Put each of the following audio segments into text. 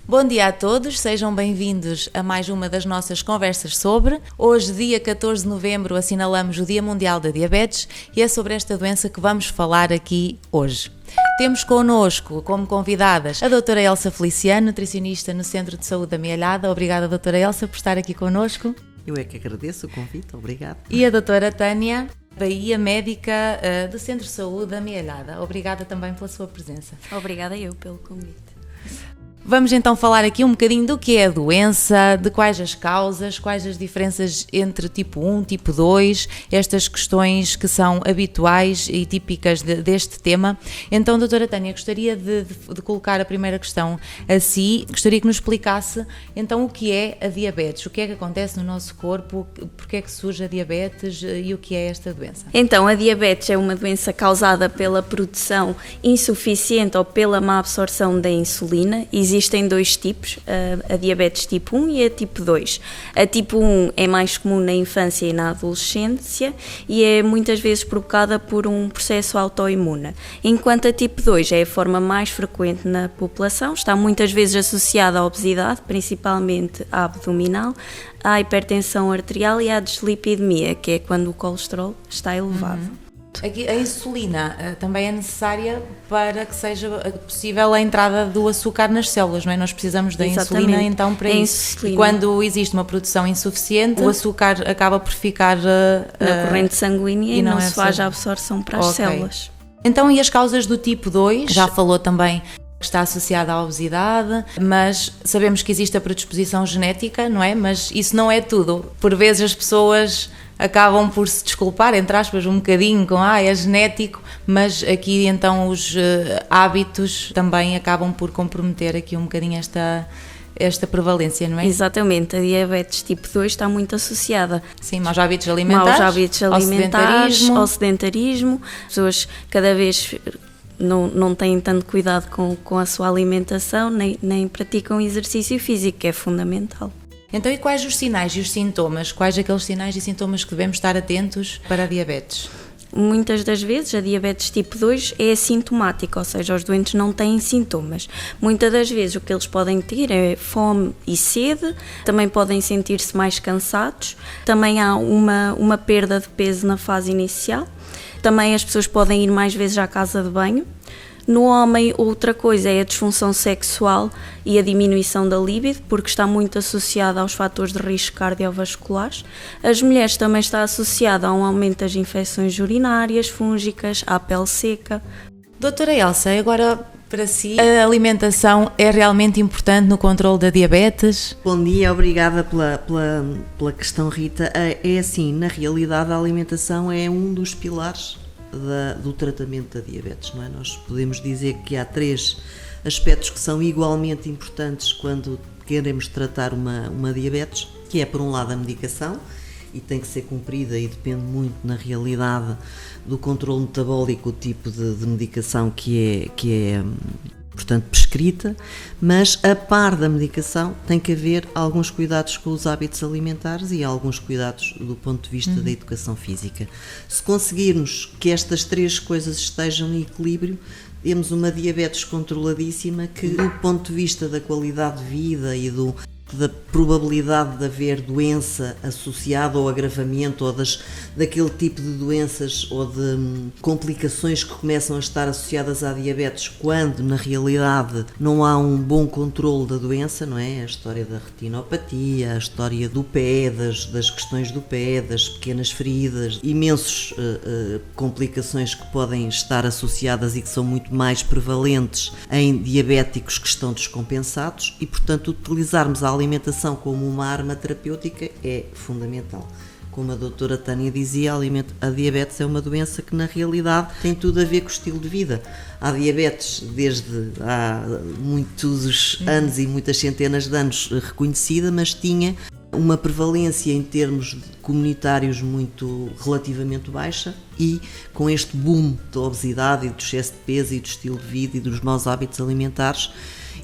Bom dia a todos, sejam bem-vindos a mais uma das nossas conversas sobre. Hoje, dia 14 de novembro, assinalamos o Dia Mundial da Diabetes e é sobre esta doença que vamos falar aqui hoje. Temos connosco como convidadas a doutora Elsa Feliciano, nutricionista no Centro de Saúde da Amealhada. Obrigada, doutora Elsa, por estar aqui connosco. Eu é que agradeço o convite, obrigada. E a doutora Tânia Bahia, médica do Centro de Saúde da Amealhada. Obrigada também pela sua presença. Obrigada eu pelo convite. Vamos então falar aqui um bocadinho do que é a doença, de quais as causas, quais as diferenças entre tipo 1, tipo 2, estas questões que são habituais e típicas deste tema. Então, doutora Tânia, gostaria de colocar a primeira questão a si, gostaria que nos explicasse então o que é a diabetes, o que é que acontece no nosso corpo, porque é que surge a diabetes e o que é esta doença. Então, a diabetes é uma doença causada pela produção insuficiente ou pela má absorção da insulina. Existem dois tipos, a diabetes tipo 1 e a tipo 2. A tipo 1 é mais comum na infância e na adolescência e é muitas vezes provocada por um processo autoimune, enquanto a tipo 2 é a forma mais frequente na população, está muitas vezes associada à obesidade, principalmente à abdominal, à hipertensão arterial e à dislipidemia, que é quando o colesterol está elevado. Aqui, a insulina também é necessária para que seja possível a entrada do açúcar nas células, não é? Nós precisamos da insulina então para isso. E quando existe uma produção insuficiente, o açúcar acaba por ficar na corrente sanguínea e não se faz a absorção para as células. Então, e as causas do tipo 2? Já falou também que está associada à obesidade, mas sabemos que existe a predisposição genética, não é? Mas isso não é tudo. Por vezes as pessoas acabam por se desculpar, entre aspas, um bocadinho com é genético, mas aqui então os hábitos também acabam por comprometer aqui um bocadinho esta prevalência, não é? Exatamente, a diabetes tipo 2 está muito associada. Sim, maus hábitos alimentares, ao sedentarismo. As pessoas cada vez não têm tanto cuidado com a sua alimentação, nem praticam exercício físico, que é fundamental. Então, e quais os sinais e os sintomas? Quais aqueles sinais e sintomas que devemos estar atentos para a diabetes? Muitas das vezes a diabetes tipo 2 é assintomática, ou seja, os doentes não têm sintomas. Muitas das vezes o que eles podem ter é fome e sede, também podem sentir-se mais cansados, também há uma perda de peso na fase inicial, também as pessoas podem ir mais vezes à casa de banho. No homem, outra coisa é a disfunção sexual e a diminuição da libido, porque está muito associada aos fatores de risco cardiovasculares. As mulheres também está associada a um aumento das infecções urinárias, fúngicas, à pele seca. Doutora Elsa, agora para si, a alimentação é realmente importante no controle da diabetes? Bom dia, obrigada pela questão, Rita. É assim, na realidade a alimentação é um dos pilares do tratamento da diabetes, não é? Nós podemos dizer que há 3 aspectos que são igualmente importantes quando queremos tratar uma diabetes, que é, por um lado, a medicação, e tem que ser cumprida e depende muito, na realidade, do controle metabólico, o tipo de medicação que é portanto, prescrita, mas a par da medicação tem que haver alguns cuidados com os hábitos alimentares e alguns cuidados do ponto de vista da educação física. Se conseguirmos que estas 3 coisas estejam em equilíbrio, temos uma diabetes controladíssima que, do ponto de vista da qualidade de vida e da probabilidade de haver doença associada ao agravamento ou daquele tipo de doenças ou de complicações que começam a estar associadas à diabetes quando na realidade não há um bom controle da doença, não é? A história da retinopatia, a história do pé, das questões do pé, das pequenas feridas, imensas complicações que podem estar associadas e que são muito mais prevalentes em diabéticos que estão descompensados e, portanto, utilizarmos a alimentação como uma arma terapêutica é fundamental. Como a doutora Tânia dizia, a diabetes é uma doença que na realidade tem tudo a ver com o estilo de vida. Há diabetes desde há muitos anos e muitas centenas de anos reconhecida, mas tinha uma prevalência em termos comunitários muito relativamente baixa e com este boom da obesidade e do excesso de peso e do estilo de vida e dos maus hábitos alimentares,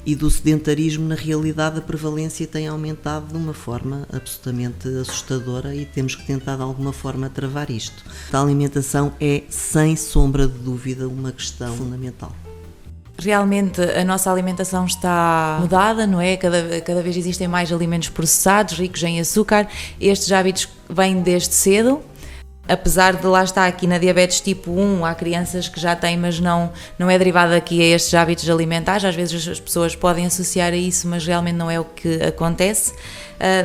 e do sedentarismo, na realidade a prevalência tem aumentado de uma forma absolutamente assustadora e temos que tentar de alguma forma travar isto. A alimentação é, sem sombra de dúvida, uma questão fundamental. Realmente a nossa alimentação está mudada, não é? Cada vez existem mais alimentos processados, ricos em açúcar. Estes hábitos vêm desde cedo. Apesar de lá estar aqui na diabetes tipo 1, há crianças que já têm, mas não é derivado aqui a estes hábitos alimentares. Às vezes as pessoas podem associar a isso, mas realmente não é o que acontece.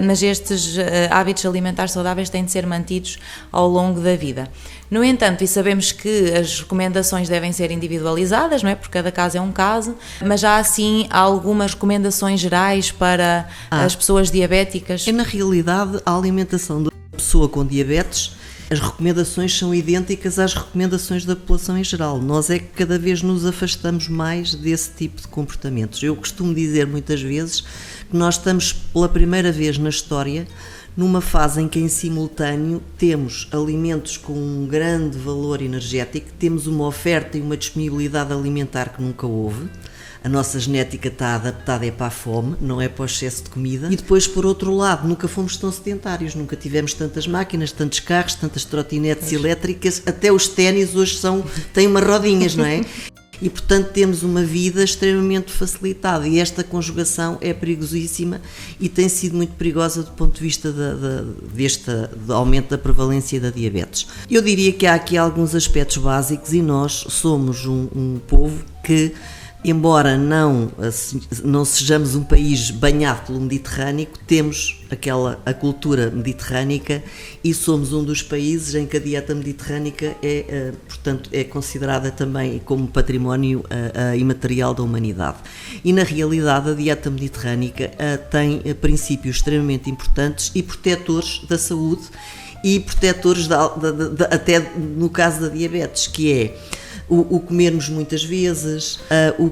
Mas estes hábitos alimentares saudáveis têm de ser mantidos ao longo da vida. No entanto, e sabemos que as recomendações devem ser individualizadas, não é? Porque cada caso é um caso, mas já assim há algumas recomendações gerais para as pessoas diabéticas. Na realidade, a alimentação da pessoa com diabetes, as recomendações são idênticas às recomendações da população em geral. Nós é que cada vez nos afastamos mais desse tipo de comportamentos. Eu costumo dizer muitas vezes que nós estamos pela primeira vez na história numa fase em que em simultâneo temos alimentos com um grande valor energético, temos uma oferta e uma disponibilidade alimentar que nunca houve. A nossa genética está adaptada para a fome, não é para o excesso de comida. E depois, por outro lado, nunca fomos tão sedentários, nunca tivemos tantas máquinas, tantos carros, tantas trotinetes elétricas, até os ténis hoje têm umas rodinhas, não é? E, portanto, temos uma vida extremamente facilitada e esta conjugação é perigosíssima e tem sido muito perigosa do ponto de vista deste aumento da prevalência da diabetes. Eu diria que há aqui alguns aspectos básicos e nós somos um povo que, embora não sejamos um país banhado pelo Mediterrâneo, temos a cultura mediterrânica e somos um dos países em que a dieta mediterrânica portanto, é considerada também como património imaterial da humanidade. E na realidade a dieta mediterrânica tem princípios extremamente importantes e protetores da saúde e protetores até no caso da diabetes, que é o comermos muitas vezes, o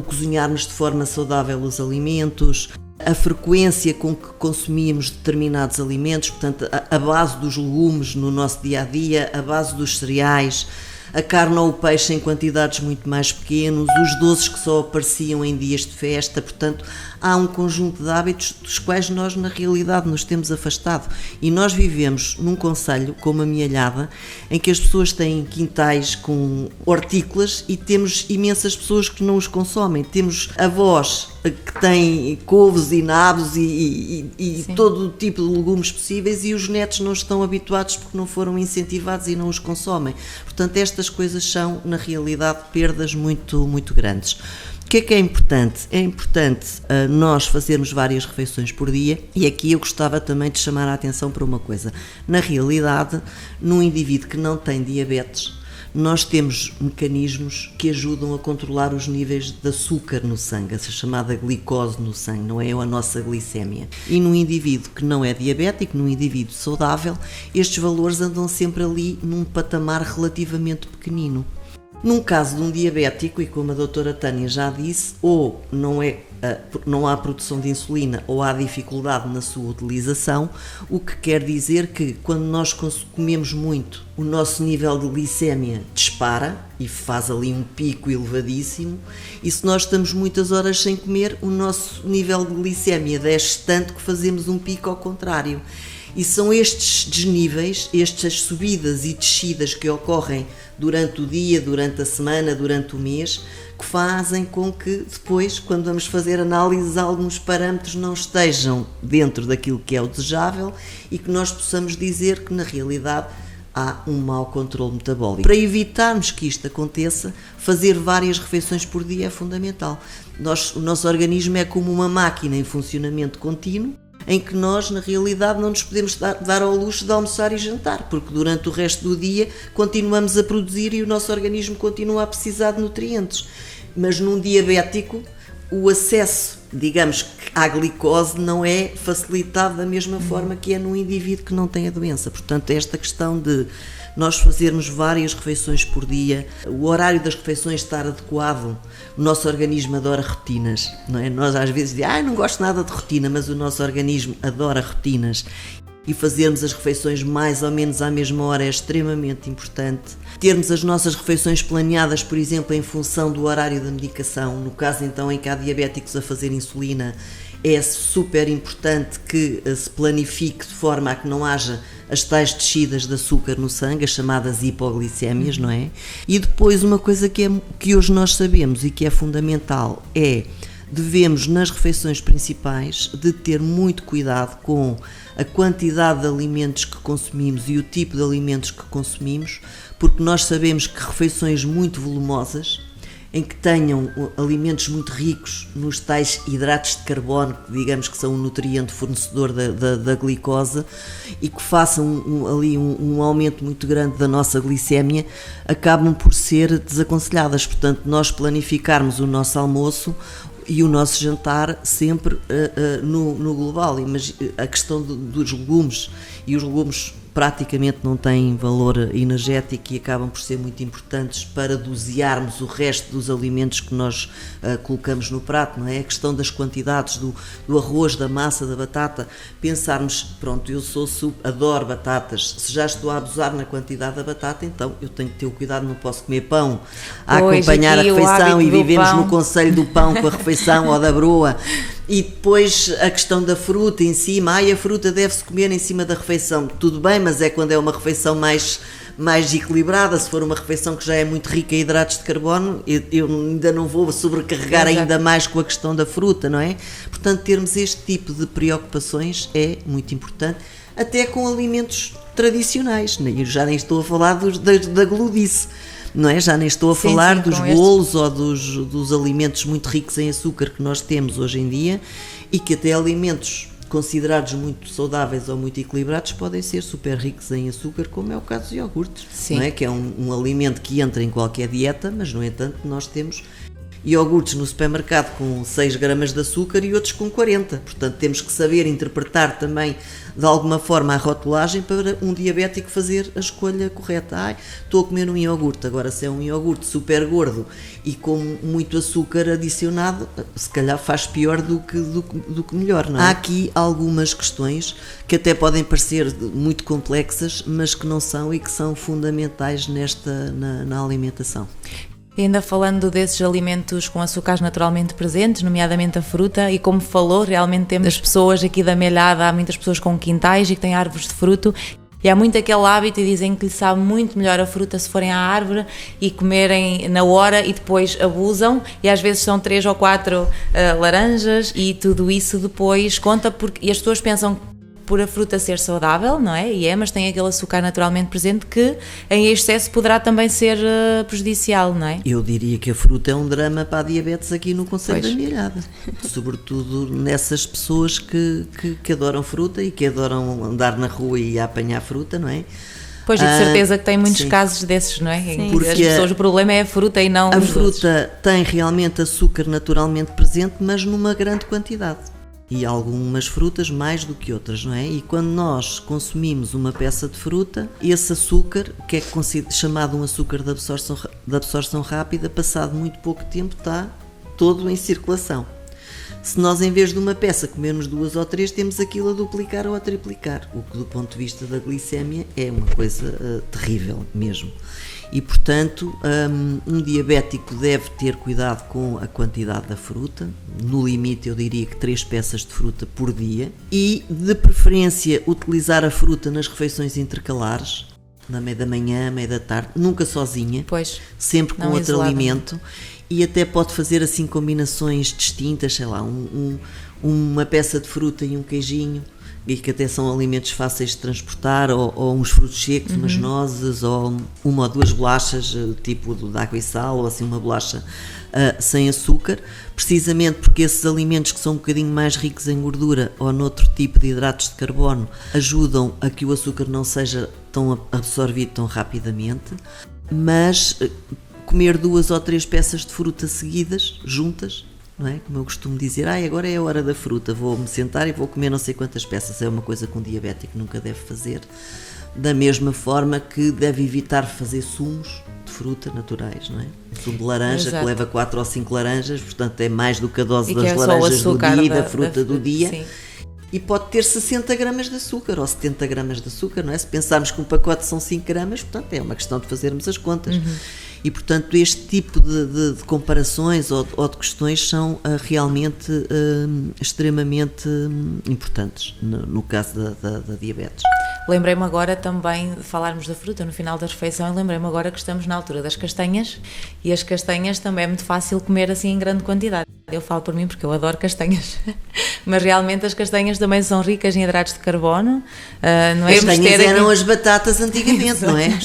cozinharmos de forma saudável os alimentos, a frequência com que consumimos determinados alimentos, portanto a base dos legumes no nosso dia-a-dia, a base dos cereais, a carne ou o peixe em quantidades muito mais pequenos, os doces que só apareciam em dias de festa. Portanto, há um conjunto de hábitos dos quais nós na realidade nos temos afastado e nós vivemos num concelho como a Mialhada, em que as pessoas têm quintais com hortícolas e temos imensas pessoas que não os consomem. Temos avós que têm couves e nabos e todo o tipo de legumes possíveis e os netos não estão habituados porque não foram incentivados e não os consomem. Portanto, estas coisas são, na realidade, perdas muito, muito grandes. O que é importante? É importante nós fazermos várias refeições por dia e aqui eu gostava também de chamar a atenção para uma coisa. Na realidade, num indivíduo que não tem diabetes, nós temos mecanismos que ajudam a controlar os níveis de açúcar no sangue, a chamada glicose no sangue, não é a nossa glicémia. E num indivíduo que não é diabético, num indivíduo saudável, estes valores andam sempre ali num patamar relativamente pequenino. Num caso de um diabético, e como a doutora Tânia já disse, ou não há produção de insulina ou há dificuldade na sua utilização, o que quer dizer que quando nós comemos muito, o nosso nível de glicémia dispara e faz ali um pico elevadíssimo, e se nós estamos muitas horas sem comer, o nosso nível de glicémia desce tanto que fazemos um pico ao contrário. E são estes desníveis, estas subidas e descidas que ocorrem durante o dia, durante a semana, durante o mês, que fazem com que depois, quando vamos fazer análises, alguns parâmetros não estejam dentro daquilo que é o desejável e que nós possamos dizer que na realidade há um mau controle metabólico. Para evitarmos que isto aconteça, fazer várias refeições por dia é fundamental. O nosso organismo é como uma máquina em funcionamento contínuo, em que nós, na realidade, não nos podemos dar ao luxo de almoçar e jantar, porque durante o resto do dia continuamos a produzir e o nosso organismo continua a precisar de nutrientes. Mas num diabético, o acesso, digamos, à glicose não é facilitado da mesma forma que é num indivíduo que não tem a doença. Portanto, esta questão de nós fazermos várias refeições por dia, o horário das refeições estar adequado, o nosso organismo adora rotinas, não é? Nós às vezes dizemos, não gosto nada de rotina, mas o nosso organismo adora rotinas. e fazermos as refeições mais ou menos à mesma hora é extremamente importante. Termos as nossas refeições planeadas, por exemplo, em função do horário da medicação, no caso então em que há diabéticos a fazer insulina, é super importante que se planifique de forma a que não haja as tais descidas de açúcar no sangue, as chamadas hipoglicémias, não é? E depois uma coisa que hoje nós sabemos e que é fundamental é: devemos nas refeições principais de ter muito cuidado com a quantidade de alimentos que consumimos e o tipo de alimentos que consumimos, porque nós sabemos que refeições muito volumosas, em que tenham alimentos muito ricos nos tais hidratos de carbono, que digamos que são um nutriente fornecedor da glicose, e que façam um aumento muito grande da nossa glicémia, acabam por ser desaconselhadas. Portanto, nós planificarmos o nosso almoço e o nosso jantar sempre no global. Mas a questão dos legumes, e os legumes praticamente não têm valor energético e acabam por ser muito importantes para dosearmos o resto dos alimentos que nós colocamos no prato, não é? A questão das quantidades do arroz, da massa, da batata, pensarmos, pronto, eu adoro batatas, se já estou a abusar na quantidade da batata, então eu tenho que ter o cuidado, não posso comer pão a acompanhar a refeição, e vivemos no conselho do pão com a refeição ou da broa. E depois a questão da fruta em cima, a fruta deve-se comer em cima da refeição, tudo bem, mas é quando é uma refeição mais equilibrada. Se for uma refeição que já é muito rica em hidratos de carbono, eu ainda não vou sobrecarregar ainda mais com a questão da fruta, não é? Portanto, termos este tipo de preocupações é muito importante, até com alimentos tradicionais. Eu já nem estou a falar da gludice, não é? Já nem estou a falar dos bolos ou dos alimentos muito ricos em açúcar que nós temos hoje em dia, e que até alimentos considerados muito saudáveis ou muito equilibrados podem ser super ricos em açúcar, como é o caso dos iogurtes, não é? Que é um alimento que entra em qualquer dieta, mas no entanto nós temos iogurtes no supermercado com 6 gramas de açúcar e outros com 40, portanto temos que saber interpretar também de alguma forma a rotulagem para um diabético fazer a escolha correta. Estou a comer um iogurte, agora se é um iogurte super gordo e com muito açúcar adicionado, se calhar faz pior do que melhor, não é? Há aqui algumas questões que até podem parecer muito complexas, mas que não são, e que são fundamentais na alimentação. E ainda falando desses alimentos com açúcares naturalmente presentes, nomeadamente a fruta, e como falou, realmente temos as pessoas aqui da Melhada, há muitas pessoas com quintais e que têm árvores de fruto, e há muito aquele hábito, e dizem que lhe sabe muito melhor a fruta se forem à árvore e comerem na hora, e depois abusam, e às vezes são 3 ou 4 laranjas, e tudo isso depois conta, e as pessoas pensam por a fruta ser saudável, não é? Mas tem aquele açúcar naturalmente presente que em excesso poderá também ser prejudicial, não é? Eu diria que a fruta é um drama para a diabetes aqui no concelho da Melhada, sobretudo nessas pessoas que adoram fruta e que adoram andar na rua e apanhar fruta, não é? Pois, e de certeza que tem muitos casos desses, não é? Sim. Porque as pessoas, o problema é a fruta e não a fruta tem realmente açúcar naturalmente presente, mas numa grande quantidade. E algumas frutas mais do que outras, não é? E quando nós consumimos uma peça de fruta, esse açúcar, que é chamado um açúcar de absorção rápida, passado muito pouco tempo está todo em circulação. Se nós, em vez de uma peça, comermos 2 ou 3, temos aquilo a duplicar ou a triplicar, o que do ponto de vista da glicémia é uma coisa terrível mesmo. E, portanto, um diabético deve ter cuidado com a quantidade da fruta, no limite eu diria que 3 peças de fruta por dia, e de preferência utilizar a fruta nas refeições intercalares, na meia da manhã, meia da tarde, nunca sozinha, sempre com outro alimento, e até pode fazer assim combinações distintas, sei lá, uma peça de fruta e um queijinho, e que até são alimentos fáceis de transportar, ou uns frutos secos, umas nozes, ou 1 ou 2 bolachas, tipo de água e sal, ou assim uma bolacha sem açúcar, precisamente porque esses alimentos que são um bocadinho mais ricos em gordura ou noutro tipo de hidratos de carbono ajudam a que o açúcar não seja tão absorvido tão rapidamente, mas comer 2 ou 3 peças de fruta seguidas, juntas, não é? Como eu costumo dizer, agora é a hora da fruta, vou-me sentar e vou comer não sei quantas peças, é uma coisa que um diabético nunca deve fazer, da mesma forma que deve evitar fazer sumos de fruta naturais, não é? Um sumo de laranja, que leva 4 ou 5 laranjas, portanto é mais do que a dose das laranjas do dia e da fruta do dia. Sim. e pode ter 60 gramas de açúcar ou 70 gramas de açúcar, não é? Se pensarmos que um pacote são 5 gramas, portanto é uma questão de fazermos as contas. E, portanto, este tipo de comparações ou de questões são realmente extremamente importantes no caso da diabetes. Lembrei-me agora também de falarmos da fruta no final da refeição e lembrei-me agora que estamos na altura das castanhas e as castanhas também é muito fácil comer assim em grande quantidade. Eu falo por mim porque eu adoro castanhas, mas realmente as castanhas também são ricas em hidratos de carbono. Não é? Castanhas eram as batatas antigamente, não é?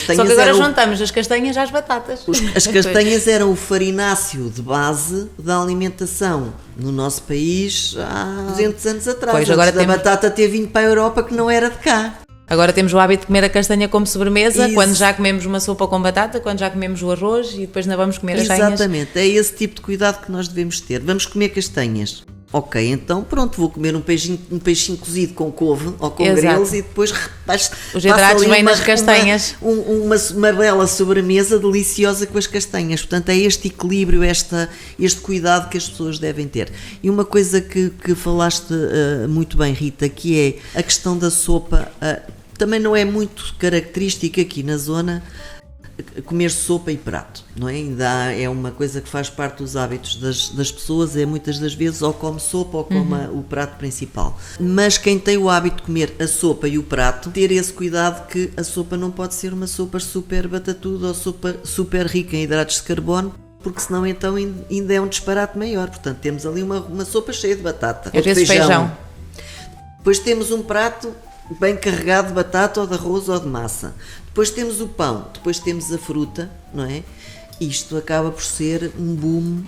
Só que agora juntamos as castanhas às batatas. As castanhas eram o farináceo de base da alimentação no nosso país há 200 anos atrás. Pois, agora da batata ter vindo para a Europa que não era de cá. Agora temos o hábito de comer a castanha como sobremesa, quando já comemos uma sopa com batata, quando já comemos o arroz e depois ainda vamos comer as castanhas. Exatamente, é esse tipo de cuidado que nós devemos ter. Vamos comer castanhas. Ok, então pronto, vou comer um peixinho cozido com couve ou com grelos e depois os hidratos vêm nas castanhas. Uma bela sobremesa deliciosa com as castanhas. Portanto, é este equilíbrio, este cuidado que as pessoas devem ter. E uma coisa que falaste muito bem, Rita, que é a questão da sopa, também não é muito característica aqui na zona comer sopa e prato, não é? Ainda é uma coisa que faz parte dos hábitos das pessoas, é muitas das vezes ou come sopa ou come o prato principal. Mas quem tem o hábito de comer a sopa e o prato, ter esse cuidado que a sopa não pode ser uma sopa super batatuda ou sopa super rica em hidratos de carbono, porque senão então ainda é um disparate maior. Portanto, temos ali uma sopa cheia de batata, ou de feijão. Depois temos um prato bem carregado de batata ou de arroz ou de massa. Depois temos o pão, depois temos a fruta, não é? Isto acaba por ser um boom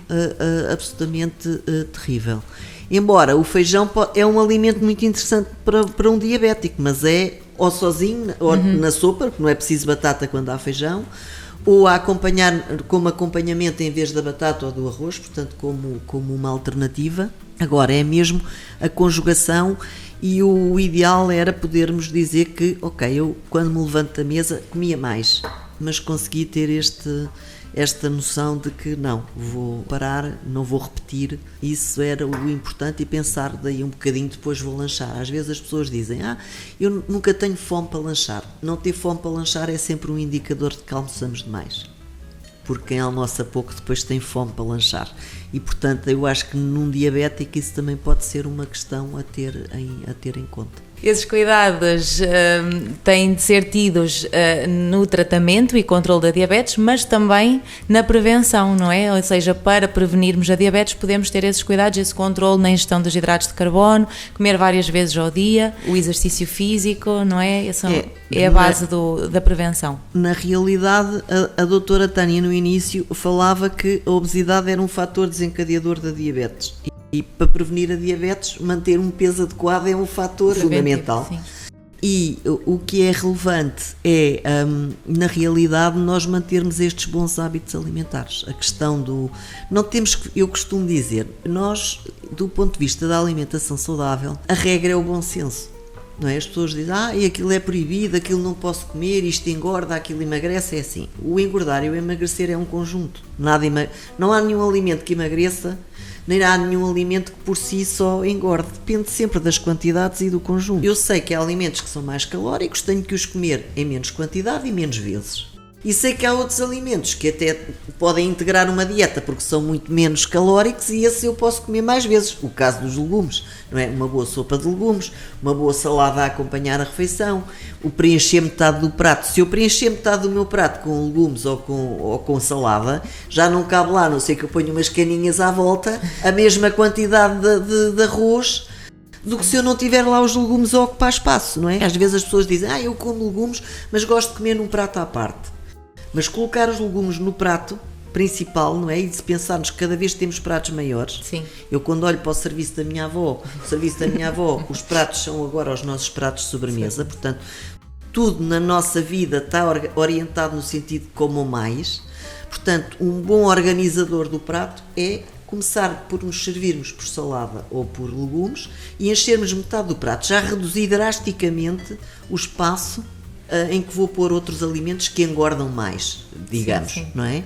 absolutamente terrível. Embora o feijão é um alimento muito interessante para um diabético, mas é ou sozinho, ou na sopa, porque não é preciso batata quando há feijão, ou a acompanhar como acompanhamento em vez da batata ou do arroz, portanto como uma alternativa. Agora é mesmo a conjugação. E o ideal era podermos dizer que, ok, eu quando me levanto da mesa comia mais, mas consegui ter esta noção de que não, vou parar, não vou repetir, isso era o importante e pensar daí um bocadinho depois vou lanchar. Às vezes as pessoas dizem, eu nunca tenho fome para lanchar. Não ter fome para lanchar é sempre um indicador de que almoçamos demais. Porque quem almoça pouco depois tem fome para lanchar. E, portanto, eu acho que num diabético isso também pode ser uma questão a ter em conta. Esses cuidados têm de ser tidos no tratamento e controle da diabetes, mas também na prevenção, não é? Ou seja, para prevenirmos a diabetes podemos ter esses cuidados, esse controle na ingestão dos hidratos de carbono, comer várias vezes ao dia, o exercício físico, não é? É a base da prevenção. Na realidade, a doutora Tânia no início falava que a obesidade era um fator desencadeador da diabetes. E para prevenir a diabetes, manter um peso adequado é um fator fundamental. Sim. E o que é relevante é, na realidade, nós mantermos estes bons hábitos alimentares. A questão não temos que, eu costumo dizer, nós, do ponto de vista da alimentação saudável, a regra é o bom senso. Não é? As pessoas dizem, e aquilo é proibido, aquilo não posso comer, isto engorda, aquilo emagrece, é assim. O engordar e o emagrecer é um conjunto. Não há nenhum alimento que emagreça, nem há nenhum alimento que por si só engorde. Depende sempre das quantidades e do conjunto. Eu sei que há alimentos que são mais calóricos, tenho que os comer em menos quantidade e menos vezes. E sei que há outros alimentos que até podem integrar uma dieta porque são muito menos calóricos e esse eu posso comer mais vezes. O caso dos legumes, não é? Uma boa sopa de legumes, uma boa salada a acompanhar a refeição, o preencher metade do prato. Se eu preencher metade do meu prato com legumes ou com salada, já não cabe lá, a não ser que eu ponha umas caninhas à volta, a mesma quantidade de arroz do que se eu não tiver lá os legumes a ocupar espaço, não é? Às vezes as pessoas dizem, eu como legumes, mas gosto de comer num prato à parte. Mas colocar os legumes no prato principal, não é? E se pensarmos que cada vez temos pratos maiores. Sim. Eu quando olho para o serviço da minha avó, os pratos são agora os nossos pratos de sobremesa. Sim. Portanto, tudo na nossa vida está orientado no sentido de como mais. Portanto, um bom organizador do prato é começar por nos servirmos por salada ou por legumes e enchermos metade do prato. Já reduzir drasticamente o espaço em que vou pôr outros alimentos que engordam mais, digamos, sim. Não é?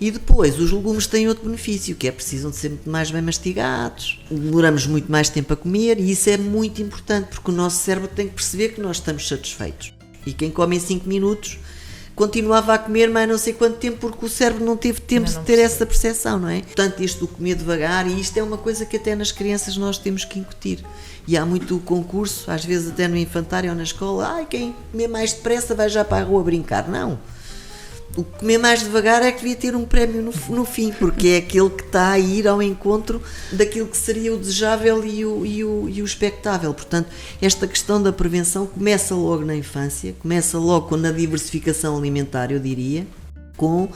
E depois, os legumes têm outro benefício, que é precisam de ser muito mais bem mastigados, demoramos muito mais tempo a comer e isso é muito importante, porque o nosso cérebro tem que perceber que nós estamos satisfeitos. E quem come em 5 minutos continuava a comer mais não sei quanto tempo, porque o cérebro não teve tempo de ter essa percepção, não é? Portanto, isto do comer devagar, e isto é uma coisa que até nas crianças nós temos que incutir. E há muito concurso, às vezes até no infantário ou na escola, quem comer mais depressa vai já para a rua brincar. Não. O comer mais devagar é que devia ter um prémio no fim, porque é aquele que está a ir ao encontro daquilo que seria o desejável e o expectável. Portanto, esta questão da prevenção começa logo na infância, começa logo na diversificação alimentar, eu diria, com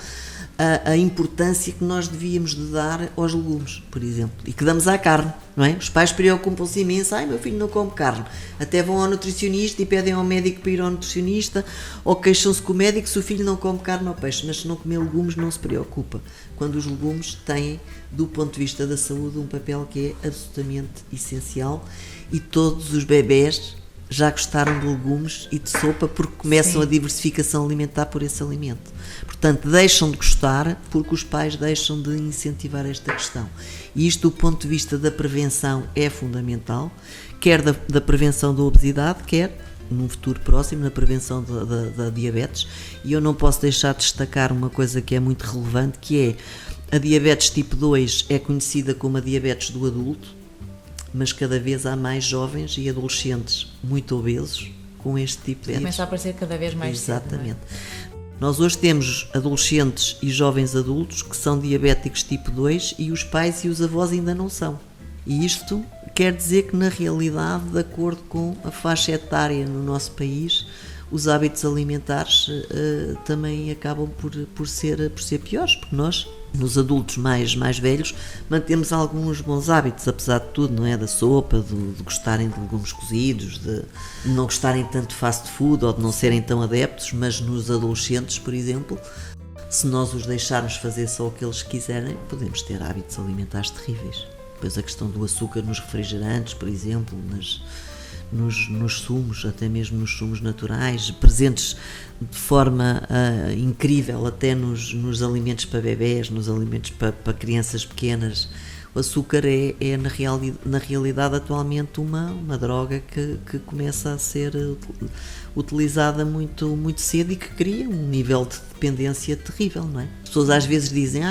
a importância que nós devíamos de dar aos legumes, por exemplo, e que damos à carne, não é? Os pais preocupam-se imenso, meu filho não come carne, até vão ao nutricionista e pedem ao médico para ir ao nutricionista, ou queixam-se com o médico se o filho não come carne ou peixe, mas se não comer legumes não se preocupa, quando os legumes têm, do ponto de vista da saúde, um papel que é absolutamente essencial, e todos os bebés já gostaram de legumes e de sopa porque começam a diversificação alimentar por esse alimento. Portanto, deixam de gostar porque os pais deixam de incentivar esta questão. E isto, do ponto de vista da prevenção, é fundamental, quer da prevenção da obesidade, quer, num futuro próximo, na prevenção da diabetes. E eu não posso deixar de destacar uma coisa que é muito relevante, que é a diabetes tipo 2 é conhecida como a diabetes do adulto, mas cada vez há mais jovens e adolescentes muito obesos com este tipo de diabetes. Começa a aparecer cada vez mais. Exatamente. Nós hoje temos adolescentes e jovens adultos que são diabéticos tipo 2 e os pais e os avós ainda não são. E isto quer dizer que, na realidade, de acordo com a faixa etária no nosso país, os hábitos alimentares também acabam por ser piores, porque nós, nos adultos mais velhos, mantemos alguns bons hábitos, apesar de tudo, não é? Da sopa, de gostarem de legumes cozidos, de não gostarem tanto de fast food ou de não serem tão adeptos, mas nos adolescentes, por exemplo, se nós os deixarmos fazer só o que eles quiserem, podemos ter hábitos alimentares terríveis. Depois a questão do açúcar nos refrigerantes, por exemplo, nos sumos, até mesmo nos sumos naturais, presentes de forma incrível até nos alimentos para bebés, nos alimentos para crianças pequenas. O açúcar é na realidade atualmente uma droga que começa a ser utilizada muito, muito cedo e que cria um nível de dependência terrível, não é? As pessoas às vezes dizem,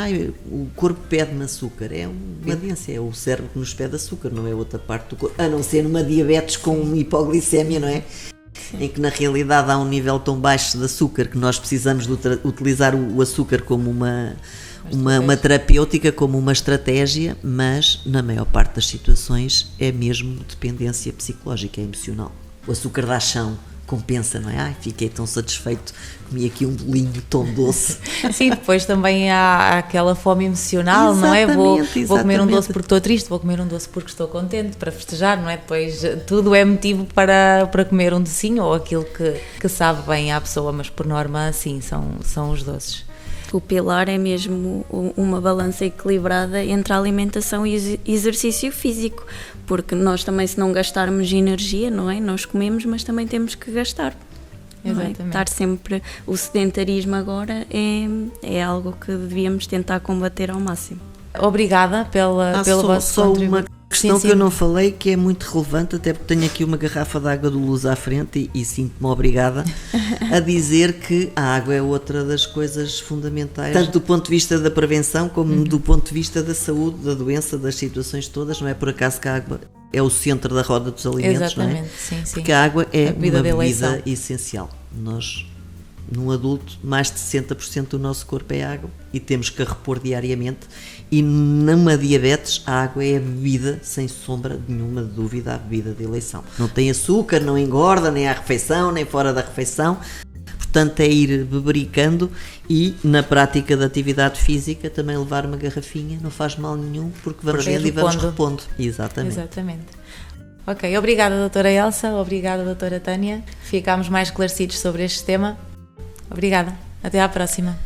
o corpo pede-me açúcar. É uma dependência, é o cérebro que nos pede açúcar, não é outra parte do corpo, a não ser numa diabetes com hipoglicemia, não é? Em que na realidade há um nível tão baixo de açúcar que nós precisamos de utilizar o açúcar como uma terapêutica, como uma estratégia, mas na maior parte das situações é mesmo dependência psicológica, é emocional. O açúcar dá chão, compensa, não é? Fiquei tão satisfeito, comi aqui um bolinho tão doce. Sim, depois também há aquela fome emocional, exatamente, não é? Vou comer um doce porque estou triste, vou comer um doce porque estou contente, para festejar, não é? Depois tudo é motivo para comer um docinho ou aquilo que sabe bem à pessoa, mas por norma, sim, são os doces. O pilar é mesmo uma balança equilibrada entre a alimentação e exercício físico, porque nós também, se não gastarmos energia, não é? Nós comemos, mas também temos que gastar. Exatamente. É? Estar sempre, o sedentarismo agora é algo que devíamos tentar combater ao máximo. Obrigada pela vossa contribuição. Uma questão que eu não falei, que é muito relevante, até porque tenho aqui uma garrafa de água do Luz à frente e sinto-me obrigada a dizer que a água é outra das coisas fundamentais, tanto do ponto de vista da prevenção como do ponto de vista da saúde, da doença, das situações todas. Não é por acaso que a água é o centro da roda dos alimentos. Exatamente, não é? Sim. Porque a água é uma bebida essencial. Nós, num adulto, mais de 60% do nosso corpo é água e temos que a repor diariamente, e numa diabetes a água é a bebida, sem sombra nenhuma de dúvida, a bebida de eleição. Não tem açúcar, não engorda nem à refeição, nem fora da refeição, portanto é ir bebericando e na prática da atividade física também levar uma garrafinha, não faz mal nenhum, porque vamos vendo e vamos repondo. Exatamente. Ok, obrigada doutora Elsa, obrigada doutora Tânia, ficámos mais esclarecidos sobre este tema. Obrigada, até à próxima.